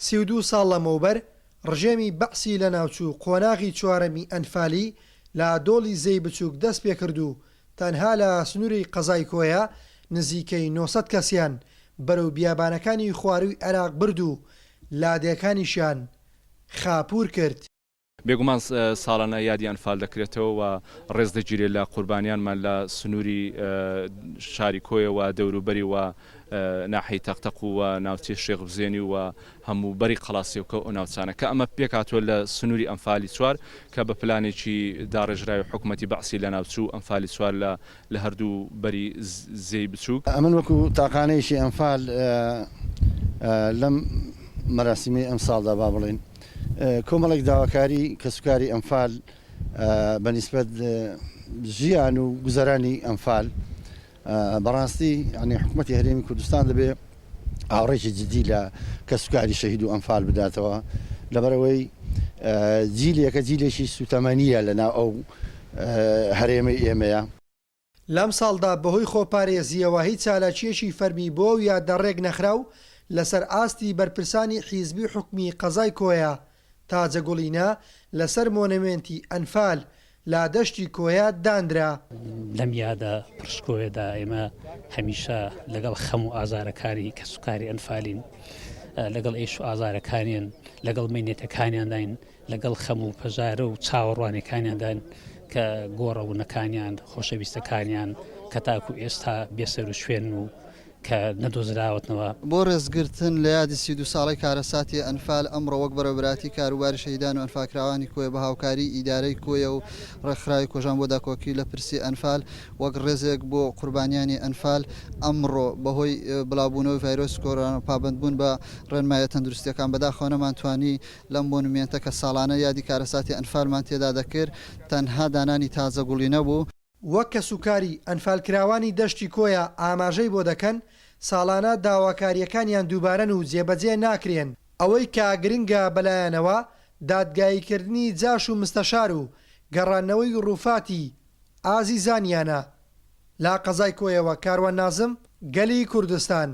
32 ساڵ لەمەوبەر ڕژێمی بەعسی لە ناوچوو قۆناغی چوارەمی ئەنفالی لە دۆڵی زەی بچووک دەست پێ کرد و تەنها لە سنووری قەزای کۆیە نزیکەی 900 کەسیان بەرەو بیابانەکانی خواروی عێراق برد و لادێکانیشیان خاپور کرد. بێگومان ساڵانە یادی ئەنفال دەکرێتەوە و ڕێز دەگیرێت لە قوربانیانمان لە سنووری شاری کۆیەوە دەوروبەری و ناحەی تەقتەق و ناوچەی شێخ حوسێنی و هەموو بەری قەڵاسیەوە و ناوچانە کە ئەمە پێکاتوە لە سنووری ئەنفالی چوار کە بە پلانێکی داڕێژراوی حکوومەتی بەعسی لە ناوچوو ئەنفالی چوار لە هەردوو بەری زەی بچووک. ئەمن وەکو تاقانەیەشی ئەنفال لەم مەراسیمەی ئەم ساڵدا با بڵێن کۆمەڵێک داواکاری کەسوکاری ئەنفال بەنسبەت ژیان و گوزەرانی ئەنفال بەڕاستی ینی حکوومەتی هەرێمی کوردستان دەبێ ئاوڕێکی جدی لە کەسوکاری شەهید و ئەنفال بداتەوە لەبەرەوەی جیلێکە جیلێکی سوتەمەنیە لەناو ئەو هەرێمەی ئێمەیە. لەم ساڵدا بەهۆی خۆپارێزیەوە هیچ چالاکیەکی فەرمی بۆ و یا دەڕێک نەخراو لەسەر ئاستی بەرپرسانی حیزبی حکومی قەزای کۆیە تاجەگوڵینە لەسەر مۆنەمنتی ئەنفال لا دەشتی کۆیە دانرا. لەم یادە پرشکۆیەدا ئێمە هەمیشە لەگەڵ خەم و ئازارەکاری کەسوکاری ئەنفالین لەگەڵ ئێش و ئازارەکانیان لەگەڵ مینێتەکانیانداین لەگەڵ خەم و پەژارە و چاوەڕوانەکانیاندان کە گۆڕەونەکانیان خۆشەویستەکانیان کە تاکو ئێستا بێسەر و شوێن و کە نەدۆزراوەتنەوە. بۆ ڕێزگرتن لە یادی 32 ساڵی کارەساتی ئەنفال ئەمڕۆ وەک بەرەبراتی کاروباری شەهیدان و ئەنفاکراوانی کۆیە بە هاوکاری ئیدارەی کۆیە و ڕێکخراوی کۆژان بۆ داکۆکی لە پرسی ئەنفال وەک ڕێزێک بۆ قوربانیانی ئەنفال ئەمڕۆ بەهۆی بڵاوبوونەوەی ڤایرۆسی کۆرۆنا پابەندبوون بە ڕێنمایە تەندروستیەکان بەداخەوەمان توانی لەم مۆنومێنتە کە ساڵانە یادی کارەساتی ئەنفالمان تێدا دەکرد تەنها دانانی تازەگوڵینە بوو. وەک کەسوکاری ئەنفالکراوانی دەشتی کۆیە ئاماژەی بۆ دەکەن ساڵانە داواکاریەکانیان دووبارەن و جێبەجێ ناکرێن. ئەوەی کە گرنگە بەلایەنەوە دادگاییکردنی جاش و مستەشار و گەڕانەوەی ڕووفاتی ئازیزانیانە. لا قەزای کۆیەوە کاروان نازم، گەلی کوردستان.